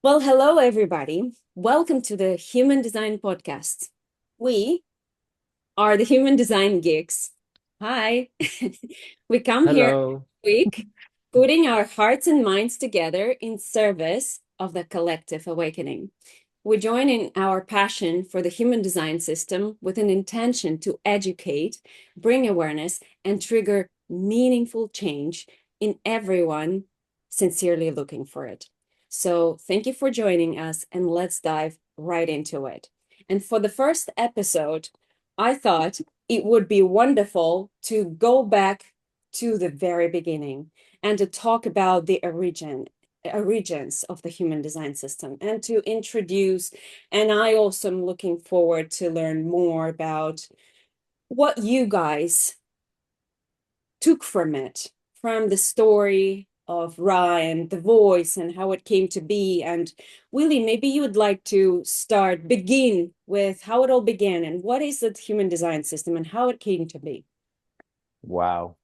Well, hello, everybody. Welcome to the Human Design Podcast. We are the Human Design Geeks. Hi. We come here Hello. every week, putting our hearts and minds together in service of the collective awakening. We join in our passion for the human design system with an intention to educate, bring awareness, and trigger meaningful change in everyone sincerely looking for it. So, thank you for joining us, and let's dive right into it. And for the first episode, I thought it would be wonderful to go back to the very beginning and to talk about the origins of the human design system and to introduce, and I also am looking forward to learn more about what you guys took from it, from the story of Ra and the voice and how it came to be. And Willie, maybe you would like to begin with how it all began and what is the human design system and how it came to be. Wow.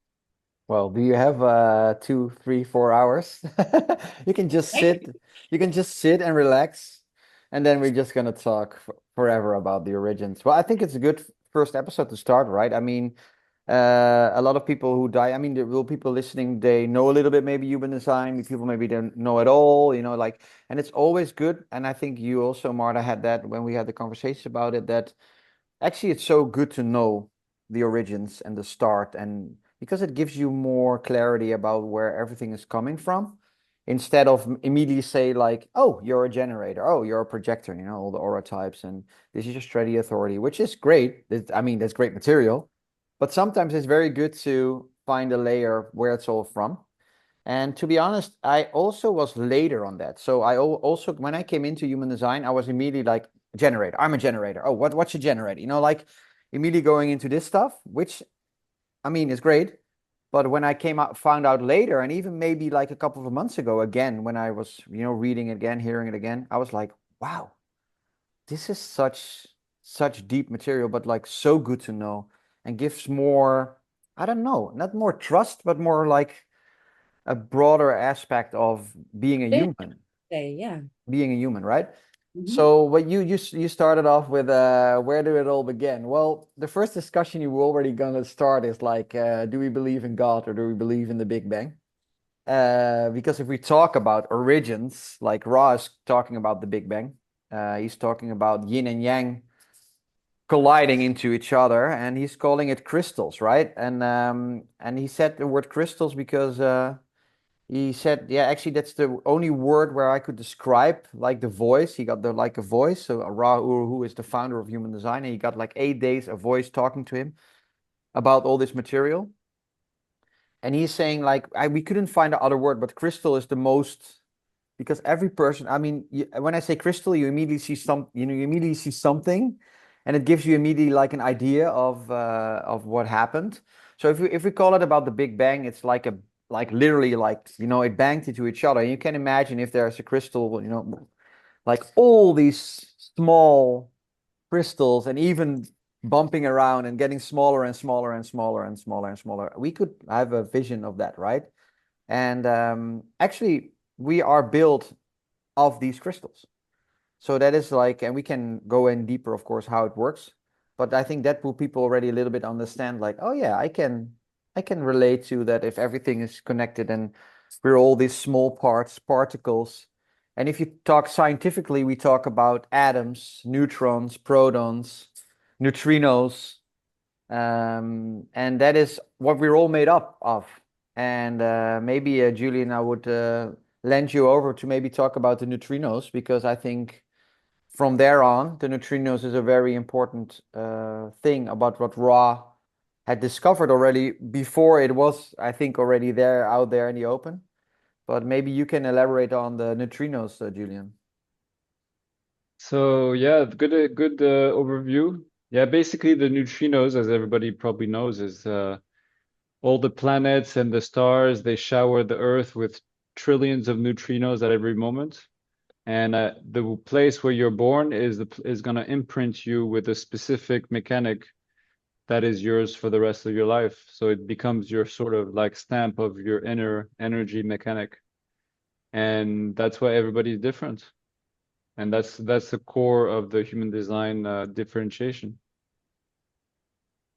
Well, do you have 2, 3, 4 hours? You can just Right? sit, you can just sit and relax, and then we're just gonna talk forever about the origins. Well, I think it's a good first episode to start, right? I mean, a lot of people who die, I mean, the real people listening, they know a little bit maybe human design, people maybe don't know at all, like, and it's always good. And I think you also, Marta, had that when we had the conversation about it, that actually, it's so good to know the origins and the start, and because it gives you more clarity about where everything is coming from, instead of immediately say like, "Oh, you're a generator. Oh, you're a projector." All the aura types, and this is your steady authority, which is great. I mean, that's great material, but sometimes it's very good to find a layer where it's all from. And to be honest, I also was later on that. So also, when I came into human design, I was immediately like, generator. I'm a generator. Oh, what's a generator? Like immediately going into this stuff, which I mean is great. But when I came out, found out later, and even maybe like a couple of months ago, again, when I was, reading it again, hearing it again, I was like, wow, this is such deep material, but like so good to know and gives more, I don't know, not more trust, but more like a broader aspect of being a human, Yeah. right? Mhm. So what you started off with, where did it all begin? Well, the first discussion you were already gonna start is like, do we believe in God or do we believe in the Big Bang? Because if we talk about origins, like Ra is talking about the Big Bang, he's talking about yin and yang colliding into each other, and he's calling it crystals, right? And he said the word crystals because he said, yeah, actually, that's the only word where I could describe like the voice. He got the like a voice. So Ra Uru, who is the founder of human design, and he got like 8 days a voice talking to him about all this material. And he's saying like we couldn't find the other word, but crystal is the most, because every person. I mean, when I say crystal, you immediately see you immediately see something, and it gives you immediately like an idea of what happened. So if we call it about the Big Bang, it's like literally like it banged into each other. And you can imagine if there's a crystal, like all these small crystals, and even bumping around and getting smaller and smaller and smaller and smaller and smaller. We could have a vision of that, right? And actually, we are built of these crystals. So that is like, and we can go in deeper, of course, how it works. But I think that will people already a little bit understand, like, oh yeah, I can relate to that if everything is connected and we're all these small parts, particles. And if you talk scientifically, we talk about atoms, neutrons, protons, neutrinos, and that is what we're all made up of. And maybe, Julian, I would lend you over to maybe talk about the neutrinos, because I think from there on, the neutrinos is a very important thing about what Ra had discovered already before it was, I think, already there out there in the open. But maybe you can elaborate on the neutrinos, Julian. So yeah, good overview. Yeah, basically the neutrinos, as everybody probably knows, is all the planets and the stars. They shower the Earth with trillions of neutrinos at every moment, and the place where you're born is gonna imprint you with a specific mechanic that is yours for the rest of your life. So it becomes your sort of like stamp of your inner energy mechanic, and that's why everybody's different. And that's the core of the human design differentiation.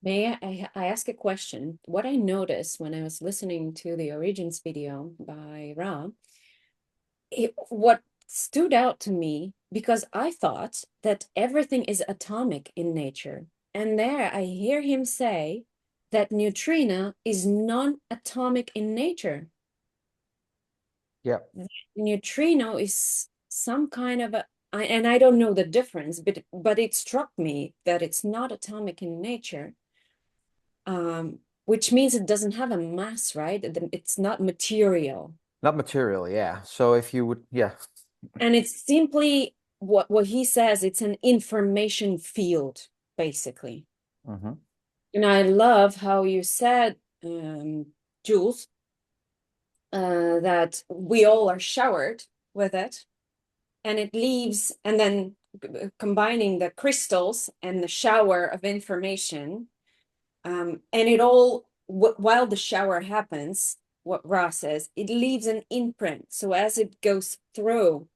May I ask a question? What I noticed when I was listening to the Origins video by Ra, what stood out to me, because I thought that everything is atomic in nature. And there I hear him say that neutrino is non-atomic in nature. Yeah. Neutrino is some kind of and I don't know the difference, but it struck me that it's not atomic in nature. Which means it doesn't have a mass, right? It's not material. Not material, yeah. So if you would, yeah. And it's simply what he says, it's an information field, basically. Mhm. And I love how you said, Jules, that we all are showered with it, and it leaves, and then combining the crystals and the shower of information, and it all, while the shower happens, what Ra says, it leaves an imprint. So as it goes through,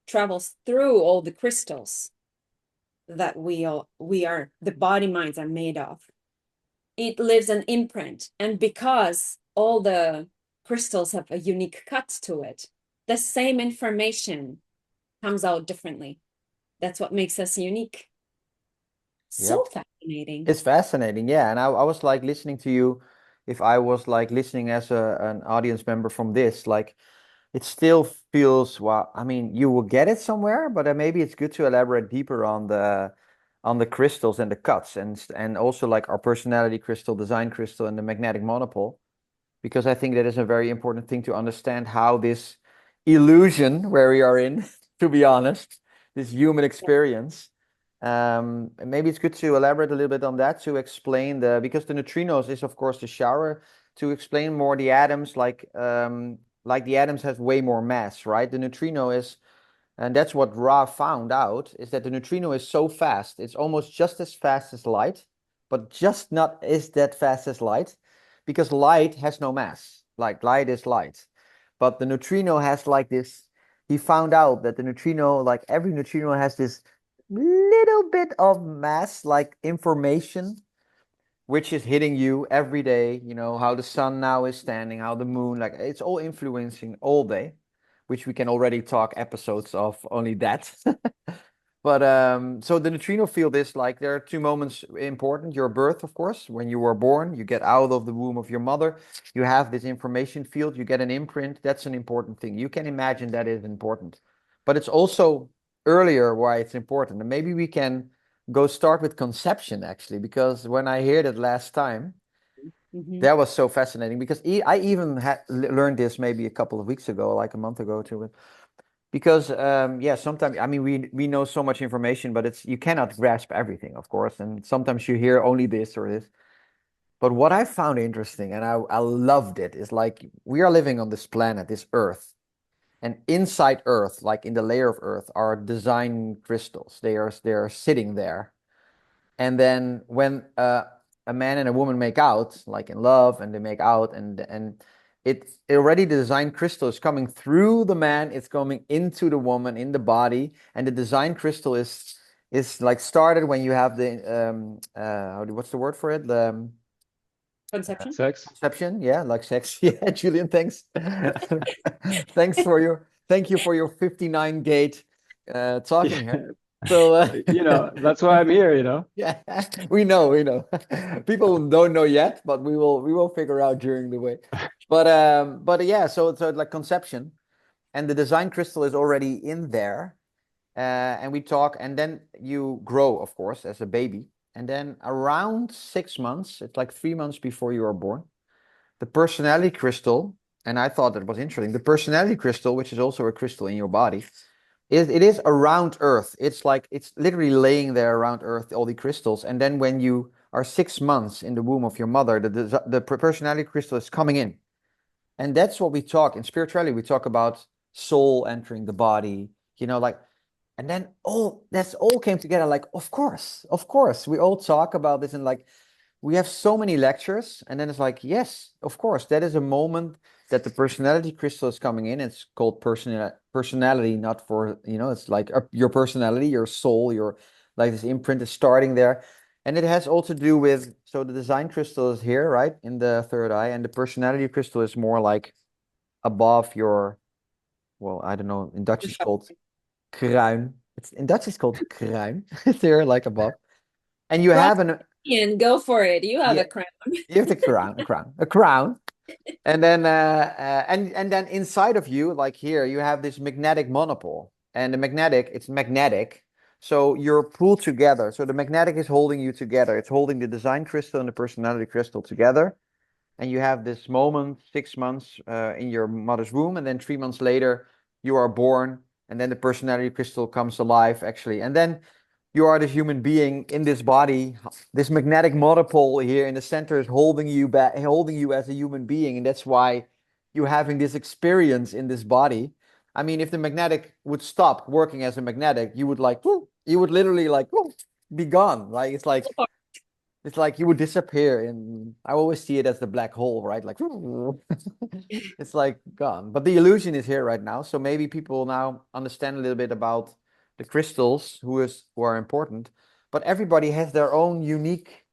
travels through all the crystals that we are, the body minds are made of, it leaves an imprint. And because all the crystals have a unique cut to it, the same information comes out differently. That's what makes us unique. So fascinating. It's fascinating, yeah. And I was like listening to you, if I was like listening as an audience member from this, like it still feels, well, I mean, you will get it somewhere, but maybe it's good to elaborate deeper on the crystals and the cuts and also like our personality crystal, design crystal, and the magnetic monopole, because I think that is a very important thing to understand how this illusion where we are in, to be honest, this human experience. Maybe it's good to elaborate a little bit on that to explain because the neutrinos is of course the shower, to explain more the atoms, like the atoms have way more mass, right? The neutrino is, and that's what Ra found out, is that the neutrino is so fast, it's almost just as fast as light, but just not is that fast as light, because light has no mass. Like light is light, but the neutrino has like this. He found out that the neutrino, like every neutrino, has this little bit of mass, like information, which is hitting you every day. You know, how the sun now is standing, how the moon, like it's all influencing all day, which we can already talk episodes of only that. But so the neutrino field is like, there are two moments important. Your birth, of course, when you were born, you get out of the womb of your mother, you have this information field, you get an imprint. That's an important thing. You can imagine that is important, but it's also earlier why it's important. And maybe we can go start with conception, actually, because when I heard it last time, that was so fascinating, because I even had learned this maybe a couple of weeks ago, like a month ago too. Because yeah, sometimes, I mean, we know so much information, but it's, you cannot grasp everything, of course, and sometimes you hear only this or this. But what I found interesting, and I loved it, is like we are living on this planet, this Earth, and inside Earth, like in the layer of Earth, are design crystals. They are sitting there, and then when a man and a woman make out, like in love, and they make out, and it already, the design crystal is coming through the man, it's coming into the woman in the body, and the design crystal is like started when you have the what's the word for it, the Conception. Sex. conception, yeah, like sex. Yeah, Julian, thanks. Thank you for your 59 gate talking here. So You know, that's why I'm here, you know. yeah, we know. People don't know yet, but we will figure out during the way. But yeah, so like conception, and the design crystal is already in there, and we talk, and then you grow, of course, as a baby, and then around 6 months, it's like 3 months before you are born, the personality crystal, and I thought that was interesting. The personality crystal, which is also a crystal in your body, it is around Earth. It's like it's literally laying there around Earth, all the crystals. And then when you are 6 months in the womb of your mother, the personality crystal is coming in. And that's what we talk in spirituality. We talk about soul entering the body, you know, like, and then that's all came together. Like, of course, we all talk about this, and like we have so many lectures, and then it's like, yes, of course, that is a moment that the personality crystal is coming in. It's called personality, not for, it's like your personality, your soul, your like this imprint is starting there. And it has also to do with, so the design crystal is here, right, in the third eye, and the personality crystal is more like above your, well, I don't know, in Dutch it's called kruin. In Dutch it's called kruin. It's there, like above. And you have And go for it. You have yeah, a crown. you have the crown. And then and then inside of you, like here, you have this magnetic monopole. And the magnetic, it's magnetic. So you're pulled together. So the magnetic is holding you together. It's holding the design crystal and the personality crystal together. And you have this moment, 6 months in your mother's womb, and then 3 months later, you are born, and then the personality crystal comes alive, actually. And then you are this human being in this body. This magnetic monopole here in the center is holding you back, holding you as a human being, and that's why you're having this experience in this body. I mean, if the magnetic would stop working as a magnetic, you would like, whoo, you would literally like, whoo, be gone. Like it's like you would disappear. And I always see it as the black hole, right? Like it's like gone. But the illusion is here right now. So maybe people now understand a little bit about the crystals who are important. But everybody has their own unique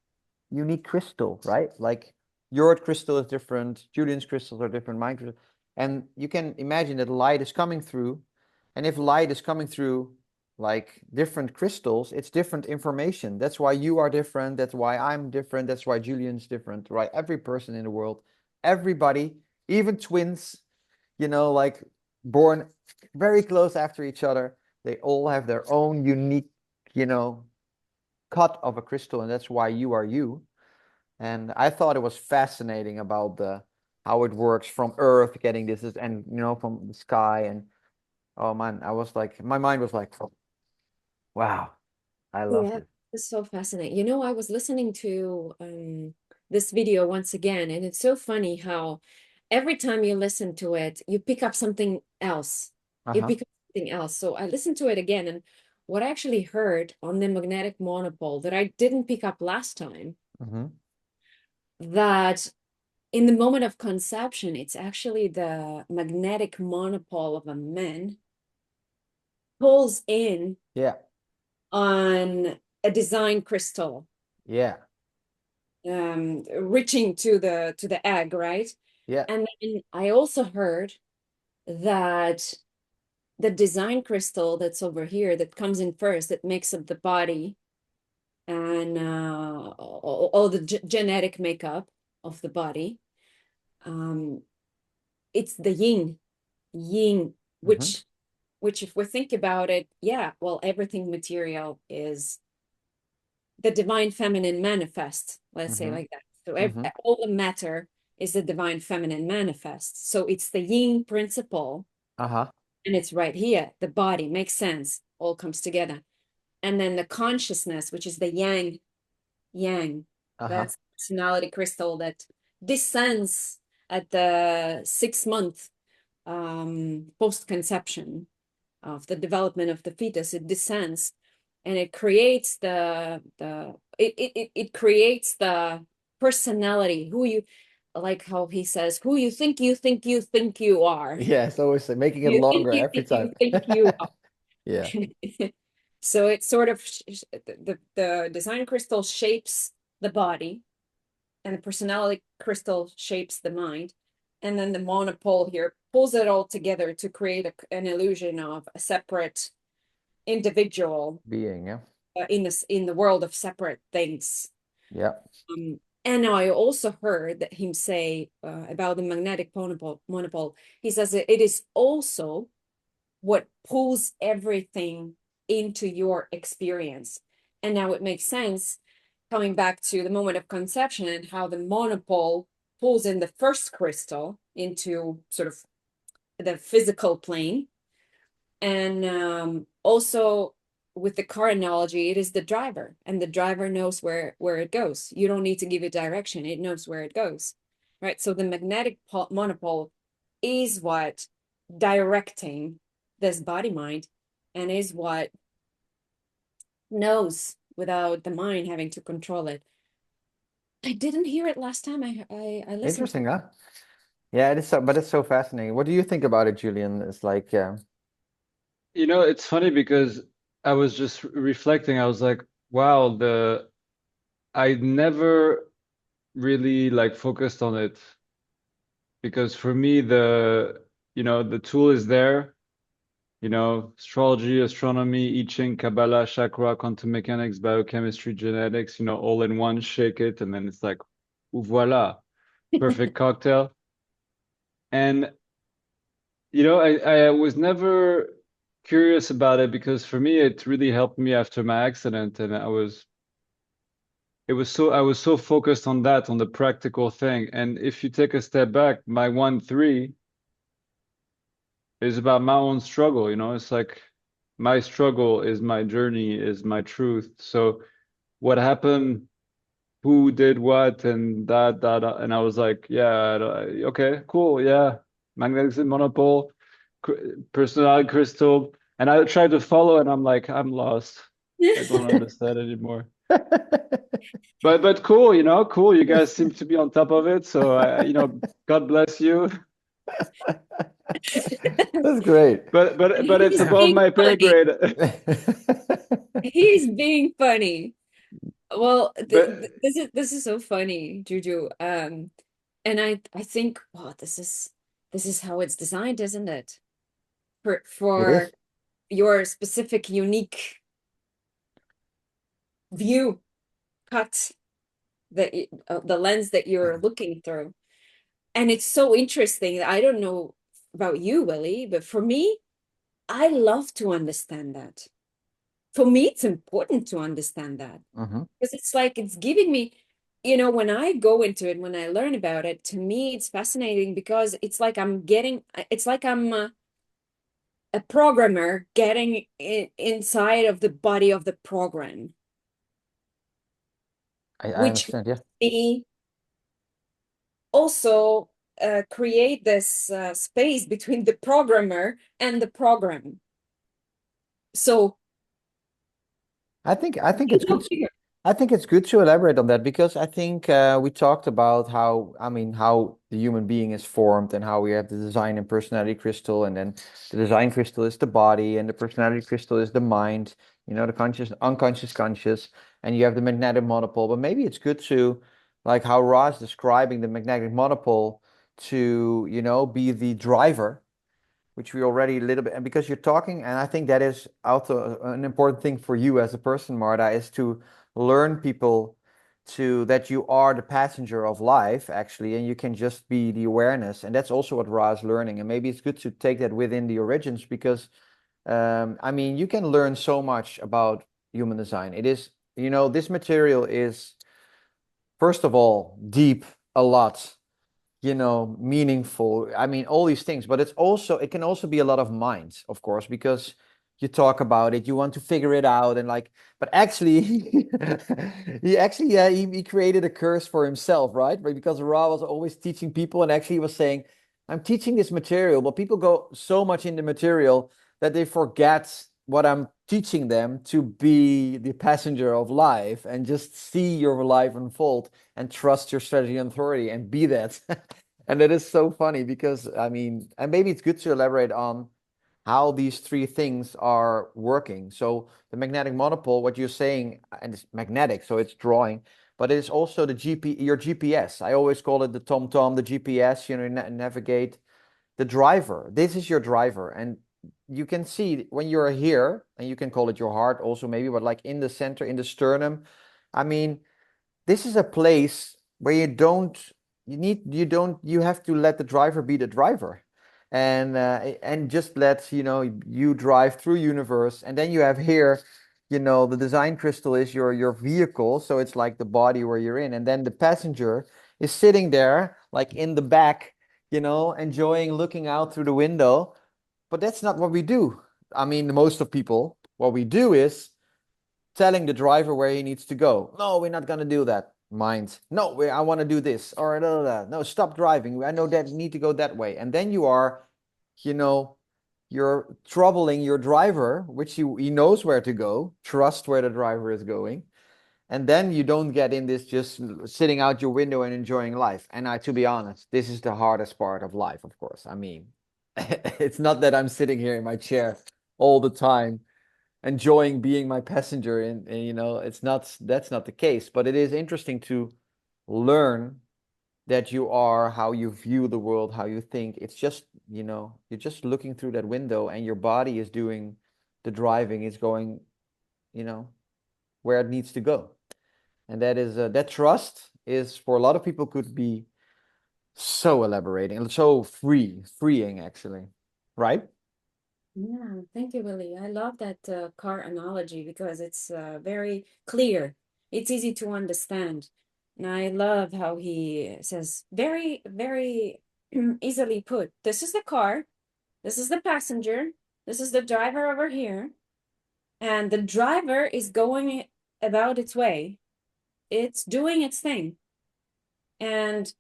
crystal, right? Like your crystal is different, Julian's crystals are different, mine crystal. And you can imagine that light is coming through. And if light is coming through like different crystals, it's different information. That's why you are different. That's why I'm different. That's why Julian's different, right? Every person in the world, everybody, even twins, like born very close after each other, they all have their own unique, cut of a crystal, and that's why you are you. And I thought it was fascinating about how it works from Earth, getting this, and from the sky. And oh man, I was like, my mind was like, wow, I love Yeah, it. it's so fascinating. You know, I was listening to this video once again, and it's so funny how every time you listen to it, you pick up something else. You Uh-huh. pick up something else. So I listened to it again, and what I actually heard on the magnetic monopole that I didn't pick up last time, Mm-hmm. that in the moment of conception, it's actually the magnetic monopole of a man pulls in Yeah. on a design crystal, Yeah. reaching to the egg, right? Yeah. And then I also heard that the design crystal that's over here that comes in first, that makes up the body and all the genetic makeup of the body, it's the yin, Mm-hmm. which if we think about it, yeah, well, everything material is the divine feminine manifest, let's say Mm-hmm. like that. So Mm-hmm. all the matter is the divine feminine manifest. So it's the yin principle, Uh-huh. and it's right here. The body makes sense, all comes together. And then the consciousness, which is the yang, Uh-huh. that's personality crystal that descends at the 6 month post-conception of the development of the fetus. It descends and it creates it creates the personality, who you, like how he says, who you think you are. Yeah, it's always making it You think longer every time. you think you are. Yeah. So it sort of the design crystal shapes the body, and the personality crystal shapes the mind, and then the monopole here pulls it all together to create an illusion of a separate individual Being, yeah. in the world of separate things. Yeah. And I also heard that him say about the magnetic monopole. He says that it is also what pulls everything into your experience. And now it makes sense coming back to the moment of conception and how the monopole pulls in the first crystal into sort of the physical plane. And also with the car analogy, it is the driver, and the driver knows where it goes. You don't need to give it direction. It knows where it goes, right? So the magnetic monopole is what directing this body mind, and is what knows without the mind having to control it. I didn't hear it last time I listened. Interesting, huh? Yeah, it is so, but it's so fascinating. What do you think about it, Julian? It's like, You know, it's funny because I was just reflecting. I was like, wow, I never really like focused on it because for me the tool is there, astrology, astronomy, I Ching, Kabbalah, chakra, quantum mechanics, biochemistry, genetics, all in one, shake it, and then it's like, voila, perfect cocktail. And I was never curious about it because for me it really helped me after my accident, and I was so focused on that, on the practical thing. And if you take a step back, my 1-3 is about my own struggle, it's like my struggle is my journey, is my truth. So what happened, who did what, and that, and I was like, yeah, okay, cool, yeah, magnetic monopole, personality crystal, and I tried to follow, and I'm like, I'm lost. I don't understand anymore. But cool, cool. You guys seem to be on top of it, so God bless you. that's great. But it's He's above being my pay funny. grade. He's being funny. Well, But this is so funny, Juju. And I think, wow, this is how it's designed, isn't it? It For is. your specific unique view cut the lens that you're looking through. And it's so interesting. I don't know about you, Willie, but for me, I love to understand that. For me, it's important to understand that Hmm. because it's like it's giving me, when I go into it, when I learn about it, to me, it's fascinating because it's like I'm a programmer getting inside of the body of the program, I which understand. Yeah. me also create this space between the programmer and the program. So, I think it's good. figure. I think it's good to elaborate on that because I think we talked about how, I mean, how the human being is formed and how we have the design and personality crystal, and then the design crystal is the body, and the personality crystal is the mind, the conscious, unconscious, conscious, and you have the magnetic monopole. But maybe it's good to, like how Ra is describing the magnetic monopole, to, be the driver, which we already a little bit, and because you're talking, and I think that is also an important thing for you as a person, Marta, is to learn people to that you are the passenger of life actually, and you can just be the awareness, and that's also what Ra is learning, and maybe it's good to take that within the origins because I mean, you can learn so much about human design. It is, this material is, first of all, deep, a lot, meaningful. I mean, all these things, but it can also be a lot of minds, of course, because you talk about it, you want to figure it out, and like, but actually, he actually, yeah, he created a curse for himself, right? But because Ra was always teaching people, and actually he was saying, I'm teaching this material, but people go so much in the material that they forget what I'm teaching them to be the passenger of life and just see your life unfold and trust your strategy and authority and be that. And it is so funny because, I mean, and maybe it's good to elaborate on how these three things are working. So the magnetic monopole, what you're saying, and it's magnetic, so it's drawing, but it's also your GPS. I always call it the TomTom, the GPS, navigate the driver. This is your driver. And you can see when you're here, and you can call it your heart also maybe, but like in the center, in the sternum, I mean, this is a place where you have to let the driver be the driver, and just let you drive through universe. And then you have here, the design crystal is your vehicle, so it's like the body where you're in, and then the passenger is sitting there like in the back, enjoying looking out through the window. But that's not what we do. I mean, most of people, what we do is telling the driver where he needs to go. No, we're not gonna do that. Mind. No, I want to do this or that. No, stop driving. I know that you need to go that way. And then you know, you're troubling your driver, which he knows where to go. Trust where the driver is going. And then you don't get in this just sitting out your window and enjoying life. And to be honest, this is the hardest part of life, of course. I mean, it's not that I'm sitting here in my chair all the time enjoying being my passenger, and it's not, that's not the case. But it is interesting to learn that you are, how you view the world, how you think. It's just, you're just looking through that window and your body is doing the driving, is going, you know, where it needs to go. And that is that trust is, for a lot of people, could be so elaborating and so freeing actually, right? Yeah, thank you, Willie. I love that car analogy because it's very clear. It's easy to understand. And I love how he says, very, very easily put, this is the car, this is the passenger, this is the driver over here, and the driver is going about its way. It's doing its thing. And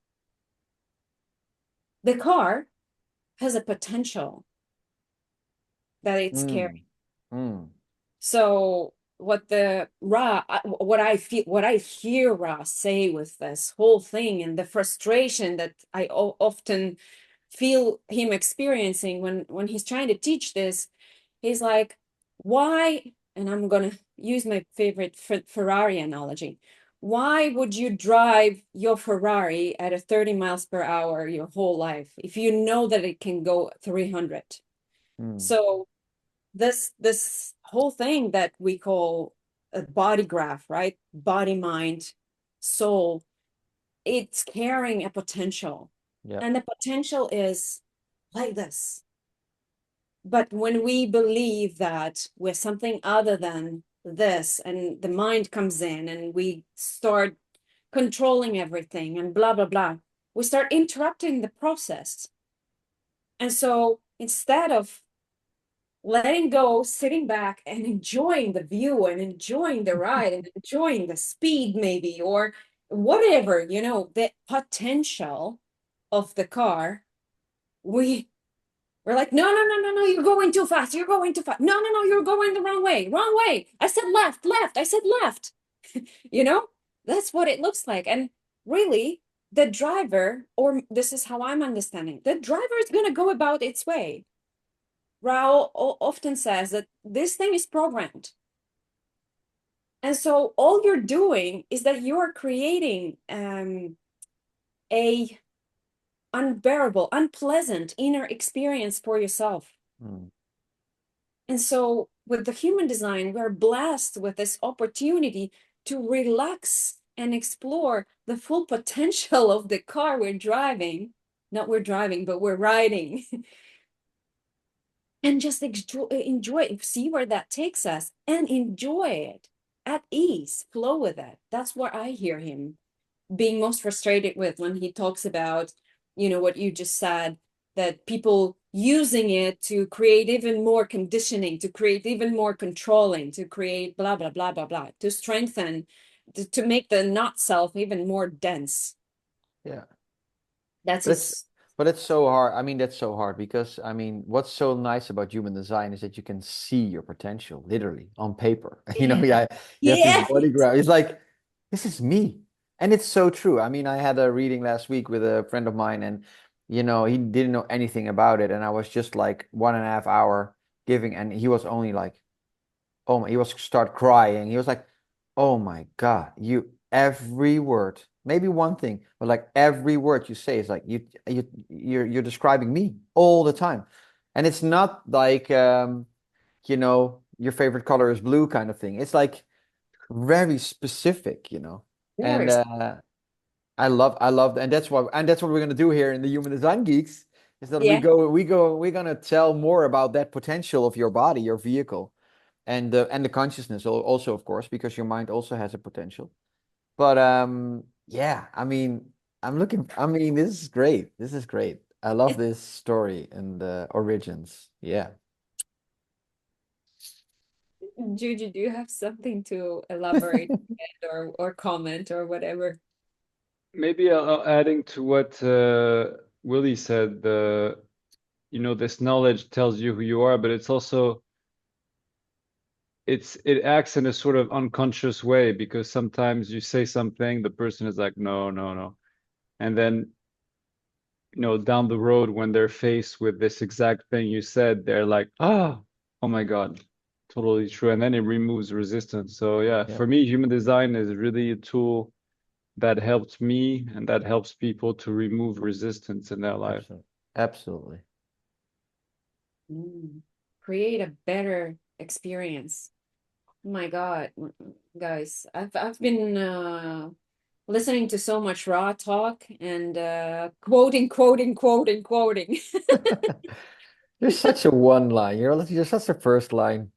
the car has a potential that it's carrying. Mm. So what I feel, what I hear Ra say with this whole thing, and the frustration that I often feel him experiencing when he's trying to teach this, he's like, why? And I'm gonna use my favorite Ferrari analogy. Why would you drive your Ferrari at a 30 miles per hour your whole life if you know that it can go 300? So this whole thing that we call a body graph, right? Body, mind, soul, it's carrying a potential. Yeah. And the potential is like this. But when we believe that we're something other than this, and the mind comes in and we start controlling everything and blah, blah, blah, we start interrupting the process. And so instead of letting go, sitting back and enjoying the view and enjoying the ride and enjoying the speed, maybe, or whatever, the potential of the car, we're like, no, no, no, no, no, you're going too fast. You're going too fast. No, no, no, you're going the wrong way. Wrong way. I said left, left. I said left. That's what it looks like. And really, the driver, or this is how I'm understanding, the driver is going to go about its way. Raul often says that this thing is programmed. And so all you're doing is that you're creating a unbearable, unpleasant inner experience for yourself. And so with the human design, we're blessed with this opportunity to relax and explore the full potential of the car we're driving. Not we're driving, but we're riding. And just enjoy it, see where that takes us, and enjoy it at ease, flow with it. That's what I hear him being most frustrated with when he talks about, what you just said, that people using it to create even more conditioning, to create even more controlling, to create blah, blah, blah, blah, blah, to strengthen, to make the not self even more dense. Yeah. But it's so hard. I mean, that's so hard because, I mean, what's so nice about human design is that you can see your potential literally on paper. Yeah. You have this body graph. It's like, this is me. And it's so true. I mean, I had a reading last week with a friend of mine, and, he didn't know anything about it. And I was just like 1.5 hour giving, and he was only like, oh my, he was start crying. He was like, oh my God, every word, maybe one thing, but like every word you say is like you're describing me all the time. And it's not like your favorite color is blue kind of thing. It's like very specific. And I love, and that's what we're gonna do here in the Human Design Geeks, is that Yeah. we're gonna tell more about that potential of your body, your vehicle, and the consciousness also, of course, because your mind also has a potential. But yeah, I mean, this is great. This is great. I love this story and the origins. Yeah. Juju, do you have something to elaborate or comment or whatever? Maybe adding to what Willie said, this knowledge tells you who you are, but it's also it acts in a sort of unconscious way, because sometimes you say something, the person is like, no, no, no. And then, down the road, when they're faced with this exact thing you said, they're like, oh my God, totally true. And then it removes resistance. So yeah, Yeah. for me, human design is really a tool that helped me and that helps people to remove resistance in their life. Absolutely. Create a better experience. My God, guys, I've been listening to so much Ra talk and quoting. You're such a one line. You're such a first line.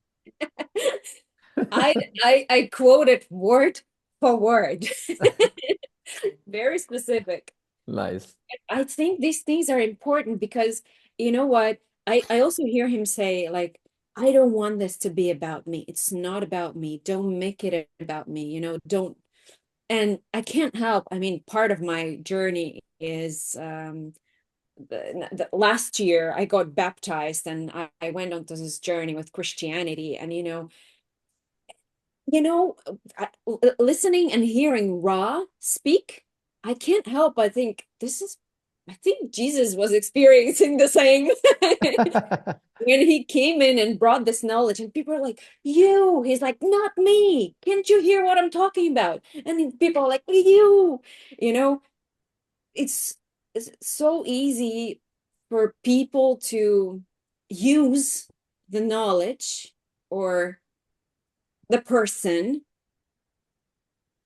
I quoted word for word. Very specific. Nice. I think these things are important because you know what? I also hear him say, like, I don't want this to be about me. It's not about me. Don't make it about me, don't. And I can't help. I mean, part of my journey is the last year I got baptized and I went on to this journey with Christianity. And listening and hearing Ra speak, I can't help but think I think Jesus was experiencing the same when he came in and brought this knowledge, and people are like, he's like, not me. Can't you hear what I'm talking about? And then people are like, you know, it's so easy for people to use the knowledge or the person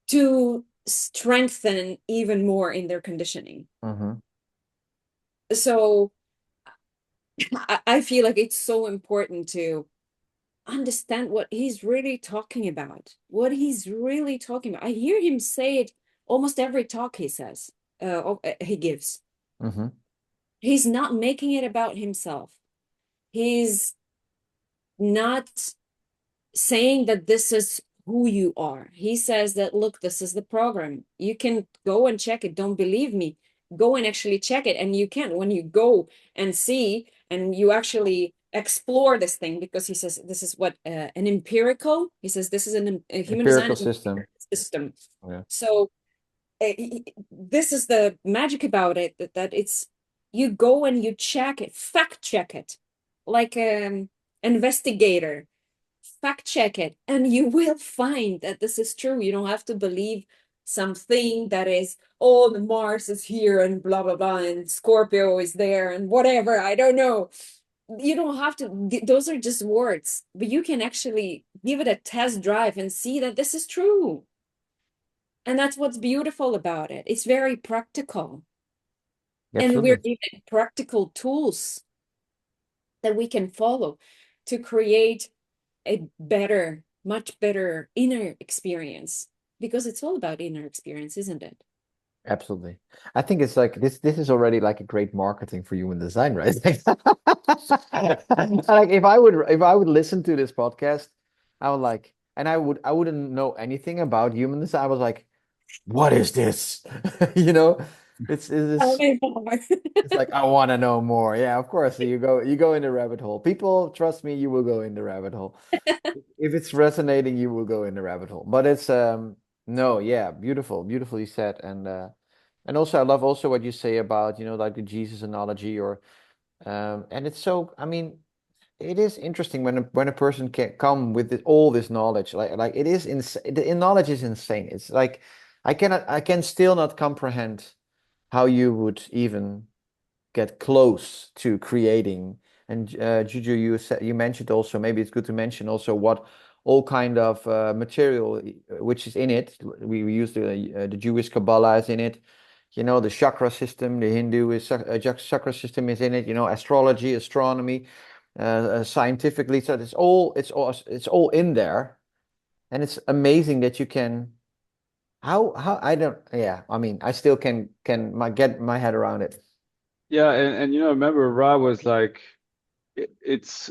to strengthen even more in their conditioning. So I feel like it's so important to understand what he's really talking about, I hear him say it almost every talk he says, he gives. He's not making it about himself. He's not saying that this is who you are. He says that, look, this is the program. You can go and check it. Don't believe me. Go and actually check it. And you can, when you go and see and you actually explore this thing, because he says this is what a human design Empirical system. system. Yeah. So this is the magic about it, that it's, you go and you check it, fact check it, like an investigator. Fact check it, and you will find that this is true. You don't have to believe something that is, oh, the Mars is here and blah blah blah and Scorpio is there and whatever, I don't know. You don't have to, those are just words, but you can actually give it a test drive and see that this is true. And that's what's beautiful about it. It's very practical. And we're given practical tools that we can follow to create a better, much better inner experience, because it's all about inner experience, isn't it? Absolutely. I think it's like this is already like a great marketing for human design, right? Like if I would listen to this podcast, I would like, and I wouldn't know anything about human design. I was like, what is this? You know, it's it's like I want to know more. Yeah, of course. So you go in the rabbit hole. People, trust me, you will go in the rabbit hole. If it's resonating, you will go in the rabbit hole. But it's no, yeah, beautifully said. And also I love also what you say about, like the Jesus analogy, or and it's so, I mean, it is interesting when a person can come with all this knowledge, like it is insane. The knowledge is insane. It's like I can still not comprehend how you would even get close to creating. And Juju, you mentioned also, maybe it's good to mention also what all kind of material which is in it. We use the Jewish Kabbalah is in it. The chakra system, the Hindu chakra system is in it. Astrology, astronomy, scientifically. So it's all in there, and it's amazing that you can. How I don't. Yeah, I mean, I still can get my head around it. Yeah, and remember, Ra was like, it's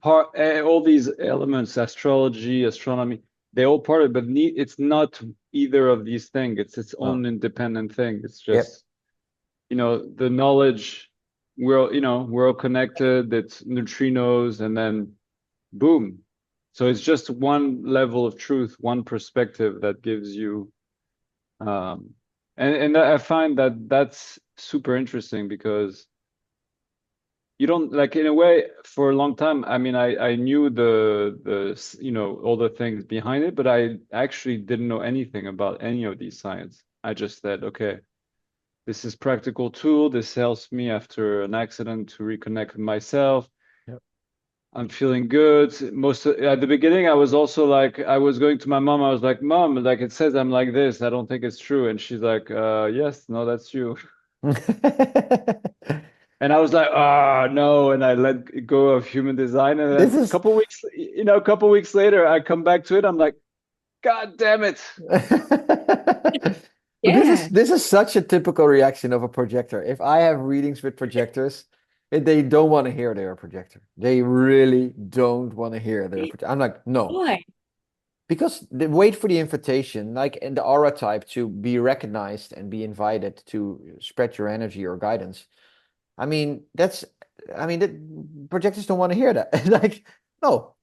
part, all these elements, astrology, astronomy, they all part of it, but it's not either of these things. It's its own independent thing. It's just, the knowledge, we're all connected. It's neutrinos, and then boom, So it's just one level of truth, one perspective that gives you, and I find that that's super interesting because you don't like in a way for a long time. I mean, I knew the you know all the things behind it, but I actually didn't know anything about any of these science. I just said, okay, this is practical tool. This helps me after an accident to reconnect with myself. Yep. I'm feeling good. At the beginning, I was also like, I was going to my mom. I was like, Mom, like it says I'm like this. I don't think it's true. And she's like, yes, no, that's you. And I was like, ah, no. And I let go of human design. And This then a is couple weeks, you know, a couple weeks later, I come back to it. I'm like, God damn it. But Yeah. this is such a typical reaction of a projector. If I have readings with projectors, they don't want to hear they're a projector. They really don't want to hear they're a projector. I'm like, no. Why? Because they wait for the invitation, like in the aura type, to be recognized and be invited to spread your energy or guidance. I mean, that projectors don't want to hear that. Like, no,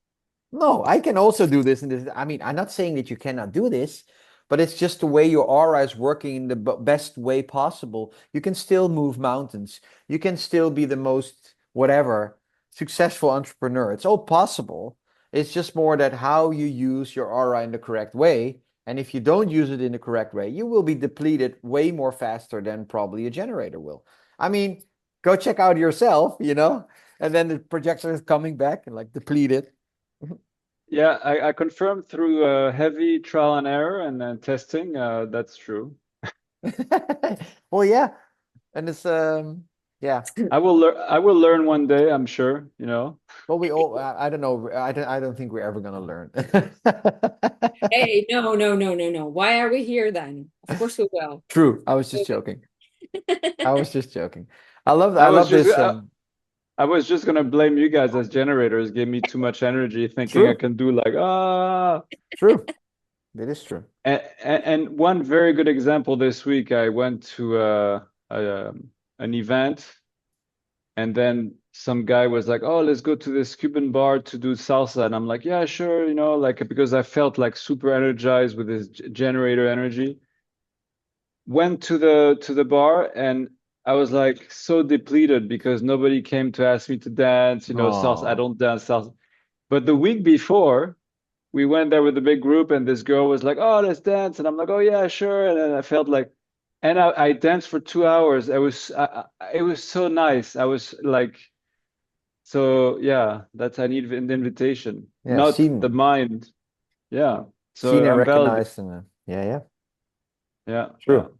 no, I can also do this and this. I mean, I'm not saying that you cannot do this, but it's just the way your aura is working in the best way possible. You can still move mountains. You can still be the most whatever successful entrepreneur. It's all possible. It's just more that how you use your aura in the correct way. And if you don't use it in the correct way, you will be depleted way more faster than probably a generator will. I mean, go check out yourself, and then the projector is coming back and like depleted. Yeah, I confirmed through heavy trial and error and then testing. That's true. Well, yeah, and it's yeah. I will learn one day, I'm sure, you know. Well, we all I don't know. I don't think we're ever gonna learn. Hey, no, no, no, no, no. Why are we here then? Of course we will. True. I was just joking. I was just joking. I I was love just this. I was just gonna blame you guys as generators, gave me too much energy thinking I True. can do like True. It is true. and one very good example this week, I went to an event and then some guy was like, oh, let's go to this Cuban bar to do salsa. And I'm like, yeah, sure, you know, like because I felt like super energized with this generator energy. Went to the bar and I was like so depleted because nobody came to ask me to dance, you know, salsa. I Oh, don't dance salsa. But the week before, we went there with a big group and this girl was like, oh, let's dance. And I'm like, oh yeah, sure. And then I felt like, and I danced for 2 hours. It was so nice. I was like, so yeah, I need an invitation, yeah. not the mind. Yeah. Seen So and I'm validated. recognized, and yeah, yeah. Yeah, yeah. True.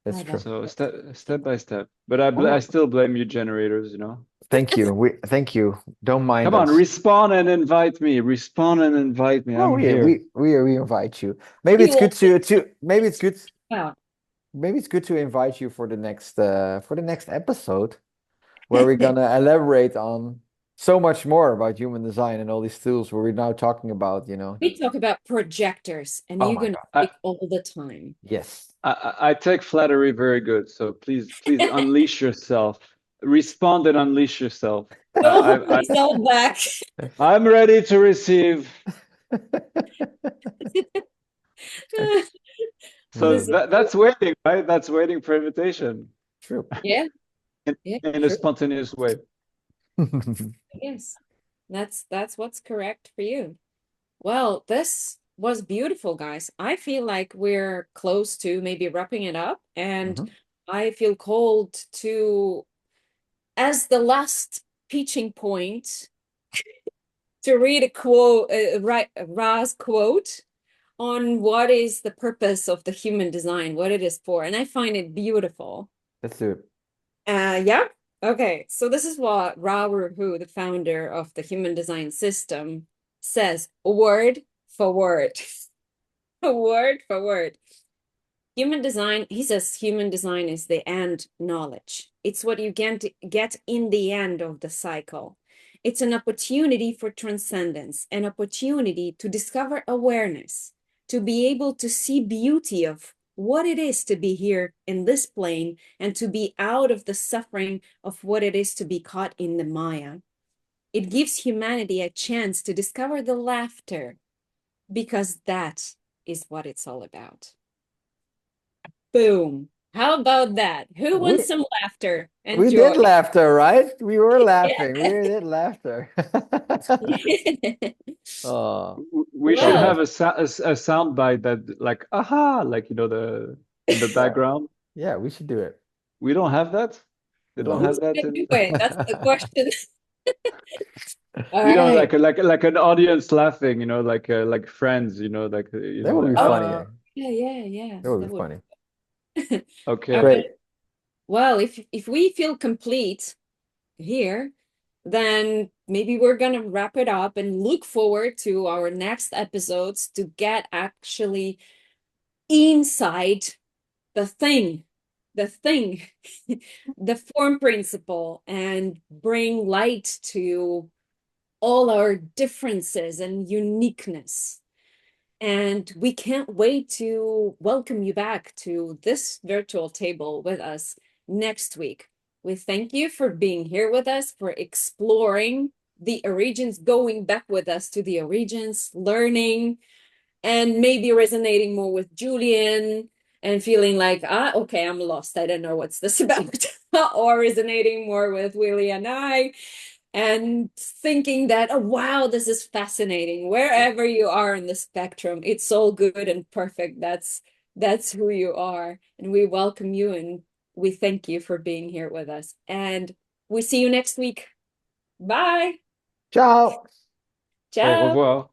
That's I true. love So it. step by step. But I Oh, still blame you generators, you know. thank you. Thank you. Don't mind Come on, us. respawn and invite me. Respawn and invite me. Well, I'm here. we invite you. Maybe You it's good will. to maybe it's good Yeah. maybe it's good to invite you for the next episode where we're gonna elaborate on so much more about human design and all these tools where we're now talking about. We talk about projectors, and Oh you're my gonna God. I speak all the time. Yes. I take flattery very good. So please unleash yourself. Respond and unleash yourself. Don't hold yourself back. I'm ready to receive. So Hmm. This is that's waiting, right? That's waiting for invitation True. yeah, in, yeah, in a true. spontaneous way. Yes. That's what's correct for you. Well, this was beautiful, guys. I feel like we're close to maybe wrapping it up, and Mhm. I feel called to, as the last pitching point, to read a quote, Ra's quote on what is the purpose of the human design, what it is for, and I find it beautiful. Let's do it. Yeah. Okay. So this is what Ra Uru Hu, the founder of the human design system, says word for word. Word for word. Human design, he says human design is the end knowledge. It's what you get in the end of the cycle. It's an opportunity for transcendence, an opportunity to discover awareness, to be able to see beauty of what it is to be here in this plane and to be out of the suffering of what it is to be caught in the Maya. It gives humanity a chance to discover the laughter, because that is what it's all about. Boom. How about that? Who We wants some laughter and we joy? did laughter, right? We were Yeah. laughing. We did laughter. Oh, We should Well, have a sound bite that like aha, like you know the in the background. yeah, we should do it. We don't have that. They don't No. who's have that gonna do in it? That's the question. All you know right. like an audience laughing, like Friends, That would be like funny. Oh, Eh? yeah. That would That be would. funny. okay. All Great. right. Well, if we feel complete here, then maybe we're gonna wrap it up and look forward to our next episodes to get actually inside the thing, the thing, the form principle, and bring light to all our differences and uniqueness. And we can't wait to welcome you back to this virtual table with us next week. We thank you for being here with us, for exploring the origins, going back with us to the origins, learning, and maybe resonating more with Julian and feeling like, okay, I'm lost. I don't know what's this about. Or resonating more with Willie and I, and thinking that, oh, wow, this is fascinating. Wherever you are in the spectrum, it's all good and perfect. That's who you are. And we welcome you and we thank you for being here with us. And we see you next week. Bye. Ciao. Au Ciao. revoir.